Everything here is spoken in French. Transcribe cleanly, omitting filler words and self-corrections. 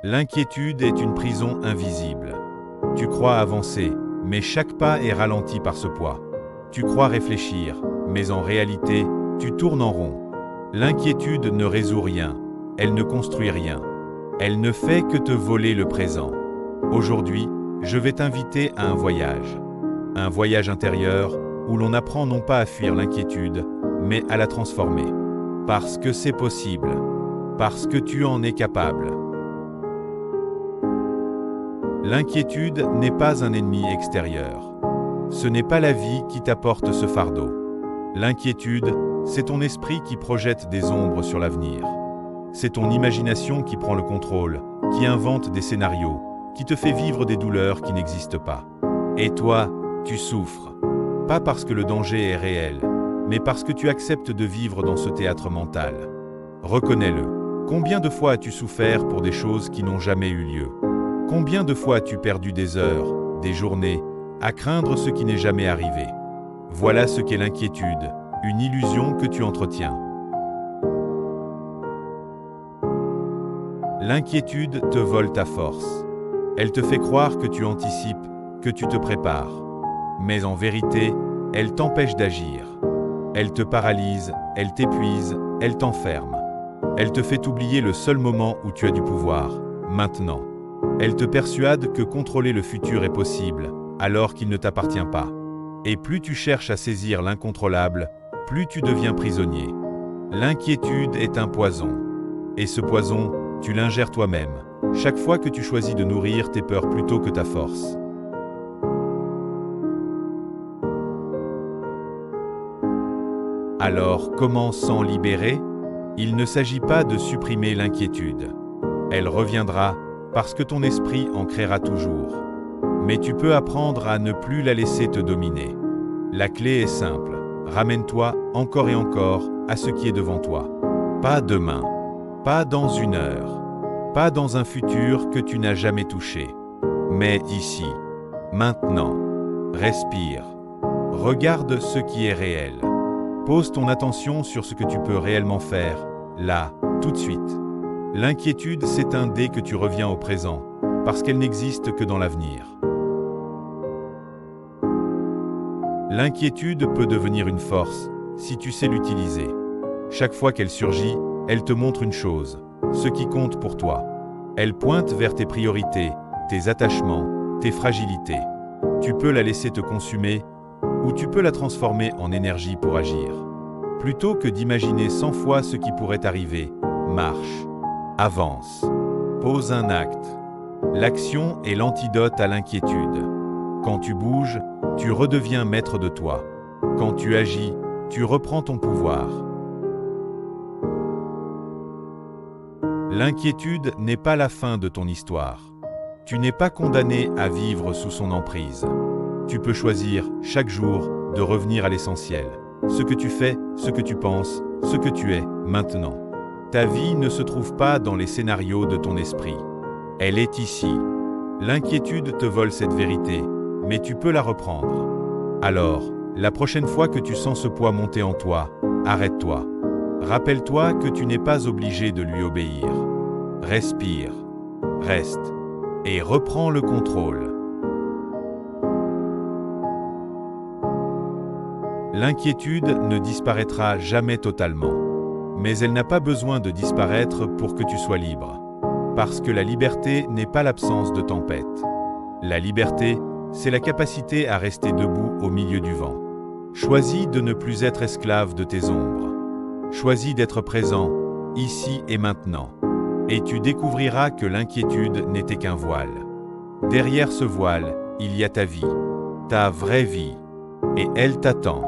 L'inquiétude est une prison invisible. Tu crois avancer, mais chaque pas est ralenti par ce poids. Tu crois réfléchir, mais en réalité, tu tournes en rond. L'inquiétude ne résout rien, elle ne construit rien. Elle ne fait que te voler le présent. Aujourd'hui, je vais t'inviter à un voyage intérieur où l'on apprend non pas à fuir l'inquiétude, mais à la transformer. Parce que c'est possible, parce que tu en es capable. L'inquiétude n'est pas un ennemi extérieur. Ce n'est pas la vie qui t'apporte ce fardeau. L'inquiétude, c'est ton esprit qui projette des ombres sur l'avenir. C'est ton imagination qui prend le contrôle, qui invente des scénarios, qui te fait vivre des douleurs qui n'existent pas. Et toi, tu souffres. Pas parce que le danger est réel, mais parce que tu acceptes de vivre dans ce théâtre mental. Reconnais-le. Combien de fois as-tu souffert pour des choses qui n'ont jamais eu lieu? Combien de fois as-tu perdu des heures, des journées, à craindre ce qui n'est jamais arrivé? Voilà ce qu'est l'inquiétude, une illusion que tu entretiens. L'inquiétude te vole ta force. Elle te fait croire que tu anticipes, que tu te prépares. Mais en vérité, elle t'empêche d'agir. Elle te paralyse, elle t'épuise, elle t'enferme. Elle te fait oublier le seul moment où tu as du pouvoir, maintenant. Elle te persuade que contrôler le futur est possible, alors qu'il ne t'appartient pas. Et plus tu cherches à saisir l'incontrôlable, plus tu deviens prisonnier. L'inquiétude est un poison. Et ce poison, tu l'ingères toi-même, chaque fois que tu choisis de nourrir tes peurs plutôt que ta force. Alors, comment s'en libérer? Il ne s'agit pas de supprimer l'inquiétude. Elle reviendra, parce que ton esprit en créera toujours. Mais tu peux apprendre à ne plus la laisser te dominer. La clé est simple. Ramène-toi, encore et encore, à ce qui est devant toi. Pas demain, pas dans une heure, pas dans un futur que tu n'as jamais touché. Mais ici, maintenant. Respire. Regarde ce qui est réel. Pose ton attention sur ce que tu peux réellement faire, là, tout de suite. L'inquiétude s'éteint dès que tu reviens au présent, parce qu'elle n'existe que dans l'avenir. L'inquiétude peut devenir une force, si tu sais l'utiliser. Chaque fois qu'elle surgit, elle te montre une chose, ce qui compte pour toi. Elle pointe vers tes priorités, tes attachements, tes fragilités. Tu peux la laisser te consumer, ou tu peux la transformer en énergie pour agir. Plutôt que d'imaginer 100 fois ce qui pourrait arriver, marche. Avance. Pose un acte. L'action est l'antidote à l'inquiétude. Quand tu bouges, tu redeviens maître de toi. Quand tu agis, tu reprends ton pouvoir. L'inquiétude n'est pas la fin de ton histoire. Tu n'es pas condamné à vivre sous son emprise. Tu peux choisir, chaque jour, de revenir à l'essentiel. Ce que tu fais, ce que tu penses, ce que tu es, maintenant. Ta vie ne se trouve pas dans les scénarios de ton esprit. Elle est ici. L'inquiétude te vole cette vérité, mais tu peux la reprendre. Alors, la prochaine fois que tu sens ce poids monter en toi, arrête-toi. Rappelle-toi que tu n'es pas obligé de lui obéir. Respire, reste, et reprends le contrôle. L'inquiétude ne disparaîtra jamais totalement. Mais elle n'a pas besoin de disparaître pour que tu sois libre. Parce que la liberté n'est pas l'absence de tempête. La liberté, c'est la capacité à rester debout au milieu du vent. Choisis de ne plus être esclave de tes ombres. Choisis d'être présent, ici et maintenant. Et tu découvriras que l'inquiétude n'était qu'un voile. Derrière ce voile, il y a ta vie, ta vraie vie. Et elle t'attend.